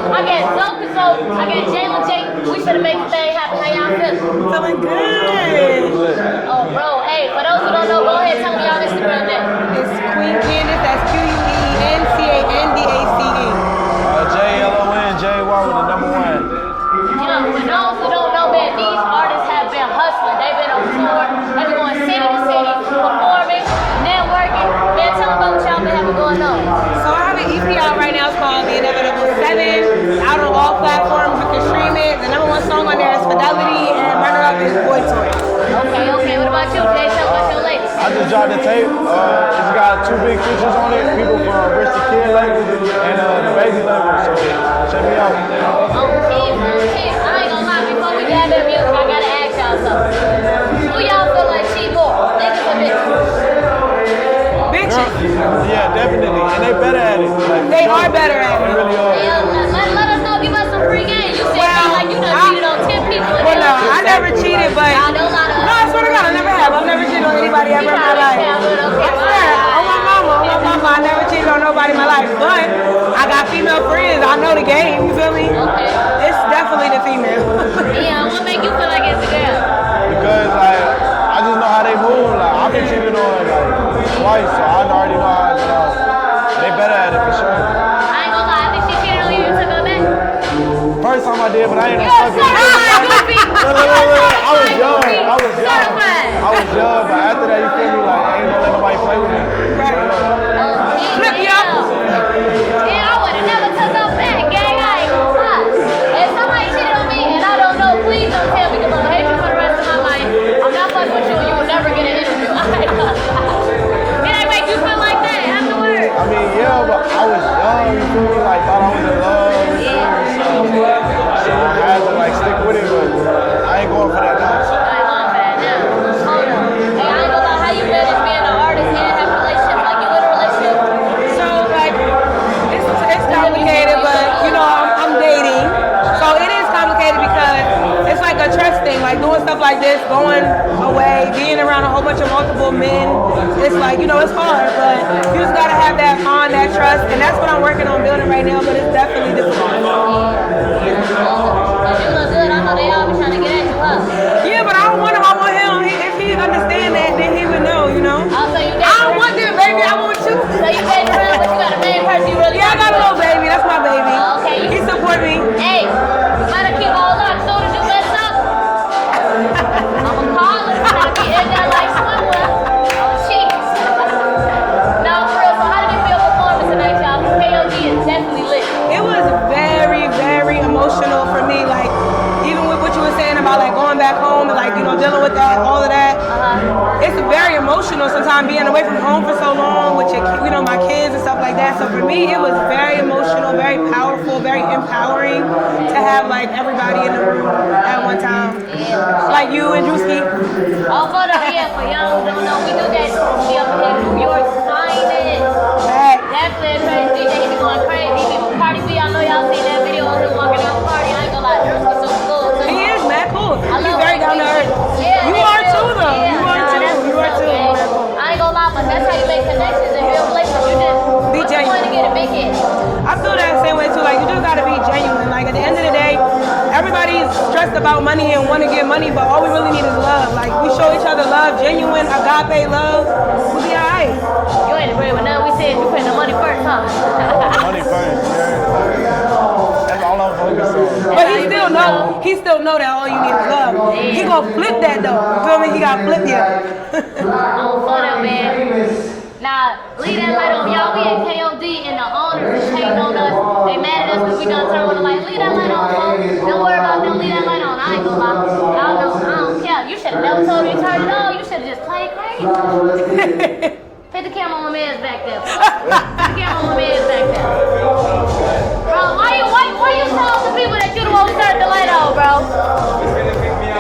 I got Duncan, so I got Jalen Jake. We finna make the thing happen. How y'all feeling? Feeling good. Oh, bro. Hey, for those who don't know, go ahead and tell me y'all Instagram name. It's Queen Candace. That's QUENCANDACE. JLONJY with the number 1. Yeah, for those who don't know, man, these artists have been hustling. They've been on tour. They've been going city to city, performing, networking. Man, tell them about what y'all been having going on. So I have an EP out right now. It's called The Inevitable 7. Out on all platforms. You can stream it. The number 1 song on there is Fidelity, and Runner Up is Boy Toy. Okay. What about you, Jay? Tell about your latest. I just dropped the tape. It's got 2 big features on it. People from Bristol Kid label and the Baby label. So check me out. Okay. I ain't gonna lie. Before we grab that music, I gotta ask y'all something. Who y'all feel like cheat more? Niggas or bitches? Bitches. Yeah, definitely. And they better at it. Like, They are better at it. They really are. Yeah, let us know. Give us some free game. You said like you done cheated on 10 people. Well, no, I never cheated, but no, I swear to God, I never have. I've never cheated on anybody ever in my life. I swear, on my mama, I never cheated on nobody in my life. But I got female friends. I know the game. You feel me? Okay. It's definitely the female. Yeah, what make you feel like it's a girl? Because like I just know how they move. Like I've been cheated on like twice, so I already know how. They better at it for sure. I ain't gonna lie. I think she cheated on you. You took her back. First time I did, but I ain't You're know. certified goofy. I was young, but after that, you feel me? Like I ain't gonna let nobody play with me. Flip you up. Yeah, I would've never took her back, gang. I ain't gonna lie. If somebody cheated on me and I don't know, please don't tell me because I'm gonna hate you for the rest of my life. I'm not fucking with you and you will never get an interview. I ain't gonna lie. It ain't make you feel like that afterwards. I mean, yeah, but I was young, you feel me? Like thought I was in love. So I had to like stick with it, but I ain't going for that now. Hold up. Hey, I ain't gonna lie. How you manage being an artist and have relationships? Like you in a relationship? So like, it's complicated, but you know I'm dating, so it is complicated because it's like a trust thing. Like doing stuff like this, going away, being around a whole bunch of multiple men. It's like it's hard, but you just gotta have that bond, that trust, and that's what I'm working on building right now. But it's definitely difficult. Cause you look good. I know they all be trying to get at you, huh? Yeah, but I don't want him. I want him. If he understand that, then he would know. Also, you I don't want them, baby. I want you. So you dating around, but you got a main person you really Yeah, I got a little baby. That's my baby. Okay. He support me. Hey, you better keep all up. As soon as you mess up, I'ma call her. I'll be in there like swimwear. Oh, jeez. No, for real. So how did it feel performing tonight, y'all? Because KOD is definitely lit. It was very, very emotional for me. Like, even with what you were saying about like going back home and like, dealing with that, all of that. It's very emotional sometimes being away from home for so long with your, my kids and stuff like that. So for me, it was very emotional, very powerful, very empowering to have like everybody in the room at one time. Yeah. Like you and Drewski. Oh, hold up. Yeah, for y'all who don't know, we do that. We up in New York signing. Definitely a crazy DJ. He be going crazy. He be Cardi B. I know y'all seen that video of him walking down the party. I ain't gonna lie. Drewski's so cool. He is mad cool. He's love very down to earth. Yeah, You are too, though. Yeah, You are too. You are too. I ain't gonna lie, but that's how you make connections and build relationships. You just Be what's the point to get a big hit? I feel that same way too. Like you just gotta be genuine. Like at the end of the day, everybody's stressed about money and want to get money, but all we really need is love. Like we show each other love, genuine agape love. We'll be alright. You ain't agree with nothing we said. You putting the money first, huh? Money first, yeah. That's all I'm focused on. But he still know that all you need is love. He gonna flip that though. You feel me? He gotta flip you. Oh, for them, man. Now, leave that light on. Y'all, we at KOD and the owners is hating on us. They mad at us because we done turn on the light. Leave that light on, folks. Don't worry about them. Leave that light on. I ain't gonna lie. Y'all know, I don't care. You should have never told me to turn it on. You should have just played crazy. Put the camera on my man's back there. Put the camera on my man's back there. Bro, why you telling the people that you the one who turned the light on, bro?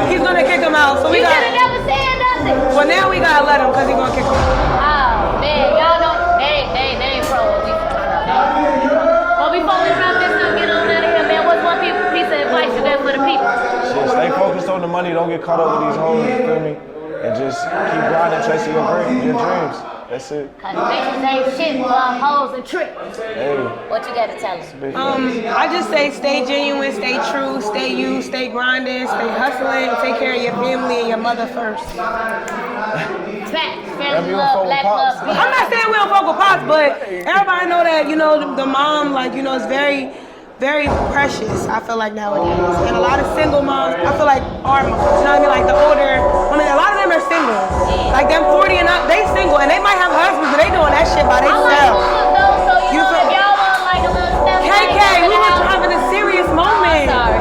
He's gonna kick him out. So we You got. should have never said nothing. Well, now we gotta let him because he's gonna kick him out. Oh, man, y'all know, they ain't pro what we But before we wrap this up, get on out of here, man, what's one piece of advice you got for the people? Shit, stay focused on the money. Don't get caught up with these hoes, you feel me? And just keep grinding, chasing your dreams. That's it. Cause bitches ain't shit but hoes and tricks. Hey. What you got to tell us? I just say stay genuine, stay true, stay you, stay grinding, stay hustling, take care of your family and your mother first. Facts, Yeah, family we don't love, fuck with black Pops. love. I'm not saying we don't fuck with Pops, but everybody know that, you know, the mom, like, you know, is very, very precious, I feel like nowadays. And a lot of single moms, I feel like our moms, you know what I mean? Like the older, I mean, a lot of them are single. Like them 40 and up, they single, and they might have husbands, but they doing that shit by I like themselves. moves though, so you know if y'all want like a little step KK, we were having a serious moment. Sorry.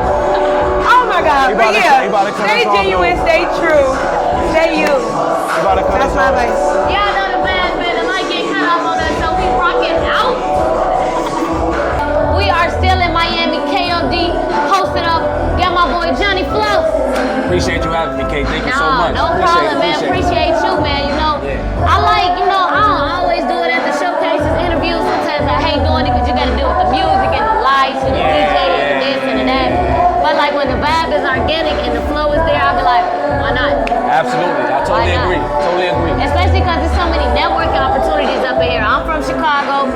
Oh my God, but yeah, he about to cut stay us off, genuine, though. stay true, stay you. You about to cut That's us my off? advice. Y'all know the bad man that might get cut off on us, so we rocking out. We are still in Miami, KOD, posted up. Got my boy Johnny Flow. Appreciate you having me, Kate. Thank you so much. No problem, man. Appreciate you, man. You know, I like, you know, I don't always do it at the showcases, interviews. Sometimes I hate doing it because you got to deal with the music and the lights and the DJ and this and that. But like when the vibe is organic and the flow is there, I'll be like, why not? Absolutely. I totally agree. Totally agree. Especially because there's so many networking opportunities up in here. I'm from Chicago.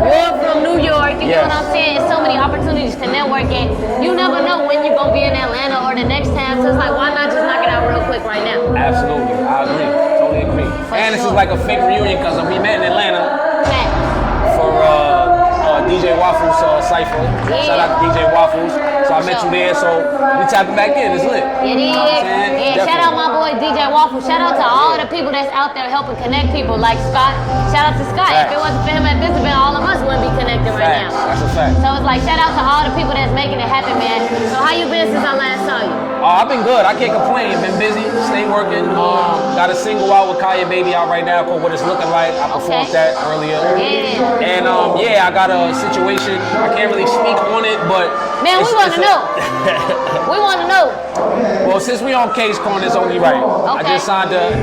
You're from New York. You get what I'm saying? There's so many opportunities to network, and you never know when you're going to be in Atlanta or the next time. So it's like, why not just knock it out real quick right now? Absolutely. I agree. Totally agree. And this is like a fake reunion because we met in Atlanta for DJ Waffles Cypher. Shout out to DJ Waffles. So I met you there, so we tapping back in. It's lit. It is. Yeah, shout out my boy DJ Waffle. Shout out to all the people that's out there helping connect people like Scott. Shout out to Scott. If it wasn't for him at this event, all of us wouldn't be connected right now. That's a fact. So it's like shout out to all the people that's making it happen, man. So how you been since I last saw you? I've been good. I can't complain. Been busy. Stay working. Got a single out with Kaya Baby out right now called What It's Looking Like. I performed that earlier. Yeah. And I got a situation. I can't really speak on it, but man, we want to know. We want to know. Well, since we on KKs Corner, it's only right. I just signed a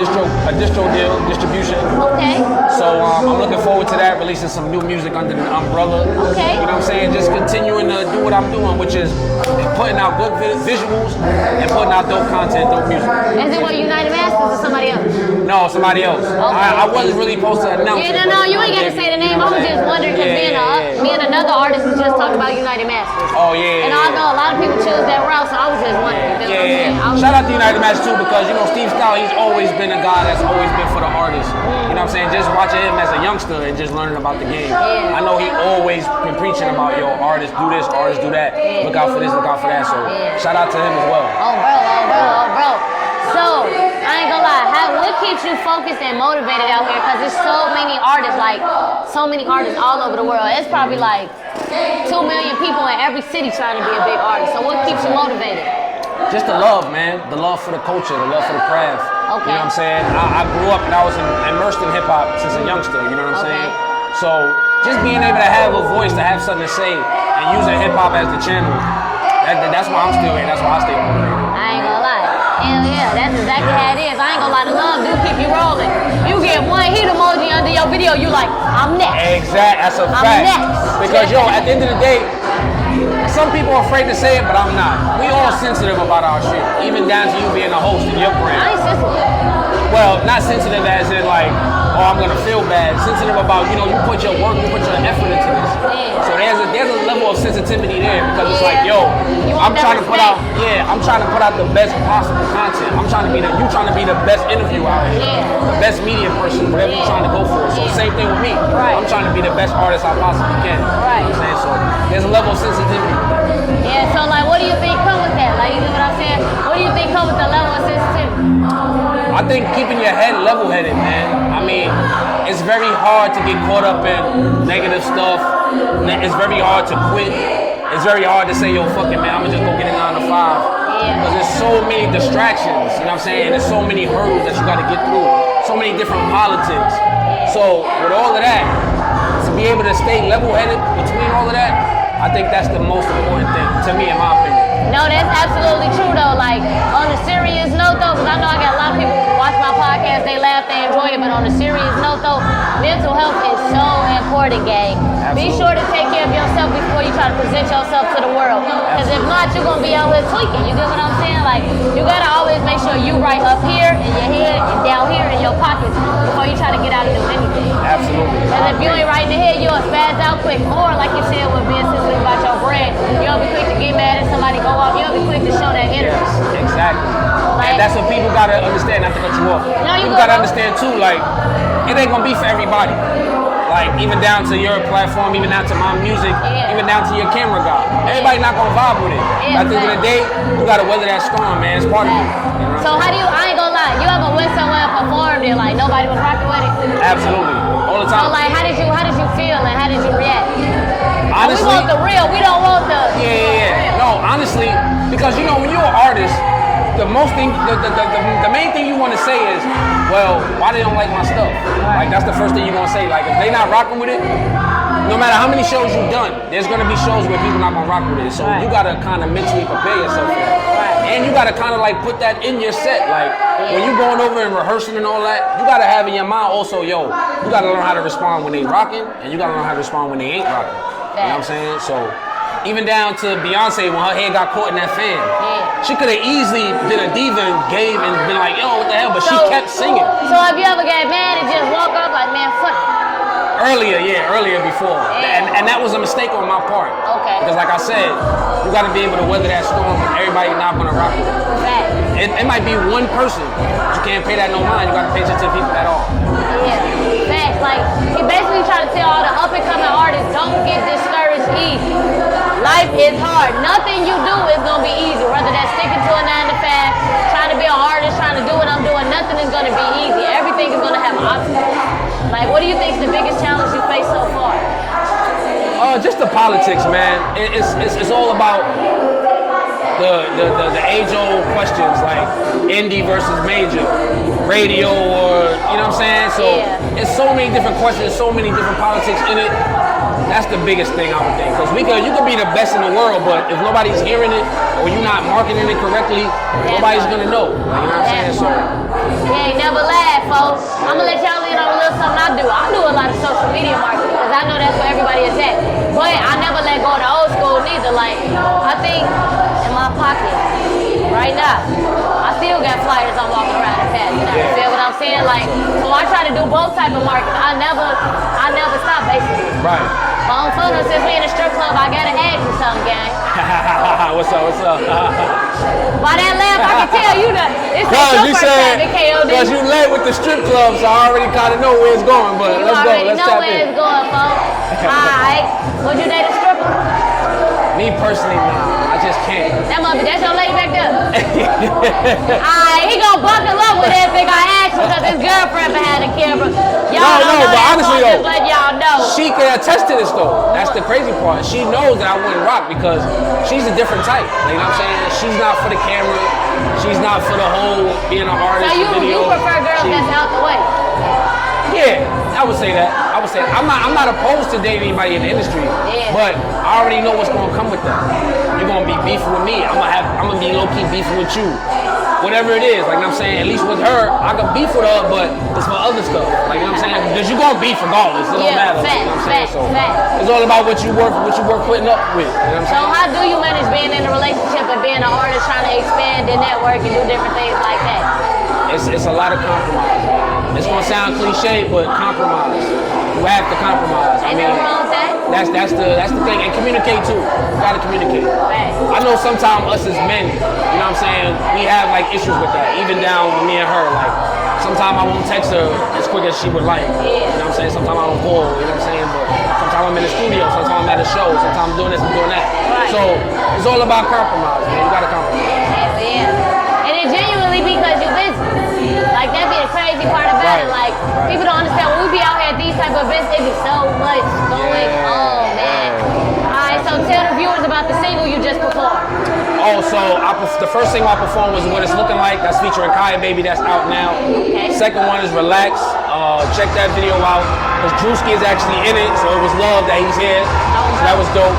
distro deal, distribution. Okay. So I'm looking forward to that, releasing some new music under the umbrella. Okay. You know what I'm saying? Just continuing to do what I'm doing, which is putting out good visuals and putting out dope content, dope music. Is it what United Masters or somebody else? No, somebody else. Okay. I wasn't really supposed to announce it. Yeah, no, you ain't got to say the name. I was just wondering because me and another artist was just talking about United Masters. Oh, yeah. And I know a lot of people choose that route, so I was just wondering. You know what I'm saying? Shout out to United Match too, because you know Steve Stout, he's always been a guy that's always been for the artist. You know what I'm saying? Just watching him as a youngster and just learning about the game. I know he always been preaching about artists do this, artists do that. Look out for this, look out for that. So shout out to him as well. Oh bro. So I ain't gonna lie, what keeps you focused and motivated out here? Cause there's so many artists, all over the world. It's probably like 2 million people in every city trying to be a big artist. So what keeps you motivated? Just the love, man. The love for the culture, the love for the craft. Okay. You know what I'm saying? I grew up and I was immersed in hip hop since a youngster, you know what I'm saying? So just being able to have a voice, to have something to say, and using hip hop as the channel, that's why I'm still here. That's why I stay motivated. I ain't gonna lie. Hell yeah, that's exactly how it is. I ain't gonna lie, the love do keep you rolling. You get one heat emoji under your video, you like, I'm next. Exactly, that's a fact. I'm next. Because at the end of the day, some people are afraid to say it, but I'm not. We all sensitive about our shit, even down to you being a host in your brand. I ain't sensitive. Well, not sensitive as in like, oh, I'm gonna feel bad. Sensitive about, you put your work, you put your effort into this. Yeah. So there's a level of sensitivity there because it's like, yo, You I'm want that trying to put out, respect. I'm trying to put out the best possible content. You trying to be the best interview out here, the best media person, whatever you're trying to go for. So same thing with me. Right. I'm trying to be the best artist I possibly can. Right. You know what I'm saying? So there's a level of sensitivity. Yeah, so like, what do you think come with that? Like, you know what I'm saying? What do you think come with the level of sensitivity? I think keeping your head level-headed, man. I mean, it's very hard to get caught up in negative stuff. It's very hard to quit. It's very hard to say, yo, fuck it, man, I'm gonna just go get a 9 to 5. Because there's so many distractions, you know what I'm saying? And there's so many hurdles that you gotta get through. So many different politics. So with all of that, to be able to stay level-headed between all of that, I think that's the most important thing to me, in my opinion. No, that's absolutely true though. Like on a serious note though, because I know I got a lot of people watch my podcast, they laugh, they enjoy it, but on a serious note though, mental health is so important, gang. Be Absolutely. sure to take care of yourself before you try to present yourself to the world. Because if not, you're gonna be out here tweaking. You get what I'm saying? Like you gotta always make sure you right up here in your head and down here in your pockets before you try to get out and do anything. Absolutely. Because if you ain't right in the head, you'll spaz out quick. Or like you said with being sensitive about your brand, you'll be quick to get mad at somebody, go off. You'll be quick to show that energy. Yes, exactly. Like- And that's what people gotta understand, not to cut you off. No, you People good, gotta bro. understand too, like, it ain't gonna be for everybody. Like, even down to your platform, even down to my music, Yeah. even down to your camera guy. Everybody not gonna vibe with it. Yeah, At the end of the day, you gotta weather that storm, man. It's part of it. You know? So how do you, I ain't gonna lie, you ever went somewhere and performed and like nobody was rocking with it? Absolutely. All the So time. like how did you feel and how did you react? Honestly, we want the real, we don't want the yeah. No, honestly, because you know when you're an artist, the main thing you want to say is, well, why they don't like my stuff? Like that's the first thing you're gonna say. Like if they not rocking with it, no matter how many shows you've done, there's gonna be shows where people not gonna rock with it. So you gotta kind of mentally prepare yourself for that. And you gotta kind of like put that in your set. Like when you going over and rehearsing and all that, you gotta have in your mind also, yo, you gotta learn how to respond when they rocking, and you gotta learn how to respond when they ain't rocking. You know what I'm saying? So even down to Beyonce when her head got caught in that fan. She could have easily been a diva and gave and been like, yo, what the hell? But she kept singing. So have you ever got mad and just walk up like, man, fuck it? Earlier before. Yeah. And that was a mistake on my part. Okay. Because like I said, you got to be able to weather that storm. Everybody not going to rock with it. Fact. It might be one person. But you can't pay that no mind. You got to pay attention to people at all. Yeah. Facts. Like he basically trying to tell all the up and coming artists, don't get discouraged easy. Life is hard. Nothing you do is gonna be easy. Whether that's sticking to a 9 to 5, trying to be an artist, trying to do what I'm doing, nothing is gonna be easy. Everything is gonna have obstacles. Like, what do you think is the biggest challenge you face so far? Just the politics, man. It's all about the age-old questions like indie versus major, radio, or you know what I'm saying. So it's so many different questions, so many different politics in it. That's the biggest thing I would think, because you could be the best in the world, but if nobody's hearing it or you're not marketing it correctly, nobody's gonna know. Like, you know what I'm saying? So You ain't never laugh, folks. I'm gonna let y'all in on a little something I do. I do a lot of social media marketing because I know that's where everybody is at. But I never let go of the old school neither. Like, I think in my pocket right now, I still got flyers I'm walking around and passing out. You feel what I'm saying? Like, so I try to do both type of marketing. I never stop basically. right. My own phone, since we in a strip club, I gotta ask you something, gang. What's up? By that laugh, I can tell you that it's Cause your you first time said, at KOD. cause you led with the strip club, so I already kind of know where it's going. But You let's go. already Let's know tap where in. it's going, folks. Alright. Would you date a stripper? Me personally, nah, I just can't. That's your lady back there. Alright, he gonna buckle up with everything I asked him because his girlfriend behind the camera. Y'all don't know but that, honestly so I'm though, just letting y'all know. she can attest to this though. That's the crazy part. She knows that I wouldn't rock because she's a different type. Like, you know what I'm saying? She's not for the camera. She's not for the whole being an artist. So you video. prefer girls that's out the way? Yeah, I would say that. I'm not opposed to dating anybody in the industry, but I already know what's gonna come with that. You're gonna be beefing with me. I'm gonna be low key beefing with you. Whatever it is, like I'm saying, at least with her, I can beef with her, but it's for other stuff. Like, you know what I'm saying? Because you're gonna beef regardless. It don't matter. You know what I'm saying? So it's all about what you work putting up with. You know what I'm So saying? how do you manage being in a relationship and being an artist trying to expand the network and do different things like that? It's a lot of compromise. It's gonna sound cliche, but compromise. You have to compromise. Ain't nothing wrong with that. That's the thing. And communicate too. You gotta communicate. Facts. I know sometimes us as men, you know what I'm saying, we have like issues with that. Even down with me and her. Like sometimes I won't text her as quick as she would like. You know what I'm saying? Sometimes I don't call, you know what I'm saying? But sometimes I'm in the studio, sometimes I'm at a show, sometimes I'm doing this and doing that. Right. So it's all about compromise, man. You gotta compromise. Yeah. And it genuinely because you're busy. Like that be the crazy part about it. Like people don't understand when we be out here at these type of events, it be so much going on, man. Alright, so tell the viewers about the single you just performed. Oh, so the first single I performed was What It's Looking Like. That's featuring Kaya Baby. That's out now. Okay. Second one is Relax. Check that video out. Because Drewski is actually in it, so it was love that he's here. So that was dope.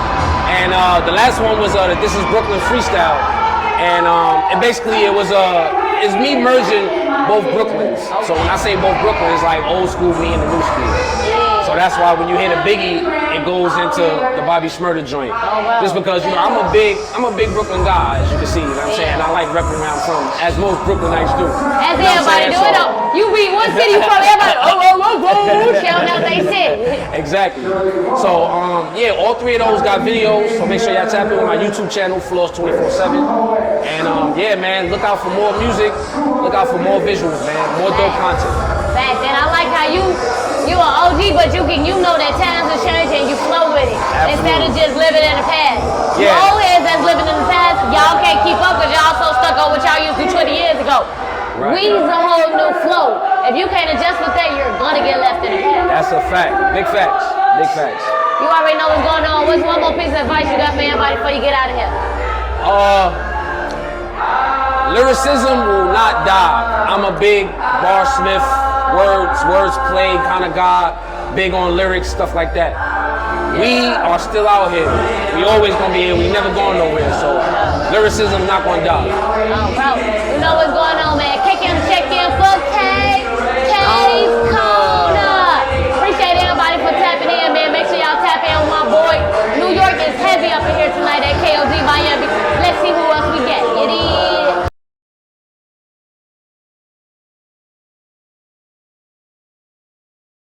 And the last one was This Is Brooklyn Freestyle. And it's me merging both Brooklyns. So when I say both Brooklyns, it's like old school me and the new school. So that's why when you hear the Biggie, it goes into the Bobby Shmurda joint. wow. Just because, you know, I'm a big Brooklyn guy, as you can see, you know what I'm saying? I like repping where I'm from, as most Brooklynites do. As You know what I'm everybody do saying? it though. You be one city, you from everybody, shouting out they city. Exactly. So, yeah, all three of those got videos, so make sure y'all tap in with my YouTube channel, Floss 24/7. And yeah, man, look out for more music, look out for more visuals, man, more dope content. Fact, and I like how you an OG, but you know that times are changing and you flow with it. Instead of just living in the past. Yeah. You old heads that's living in the past, y'all can't keep up because y'all so stuck on what y'all used to 20 years ago. Right. We's a whole new flow. If you can't adjust with that, you're gonna get left in the past. That's a fact. Big facts. Big facts. You already know what's going on. What's one more piece of advice you got for anybody before you get out of here? Lyricism will not die. I'm a big barsmith, words play kind of guy, big on lyrics, stuff like that. We are still out here. We always gonna be here. We never going nowhere. So lyricism not gonna die. Oh, bro, you know what's going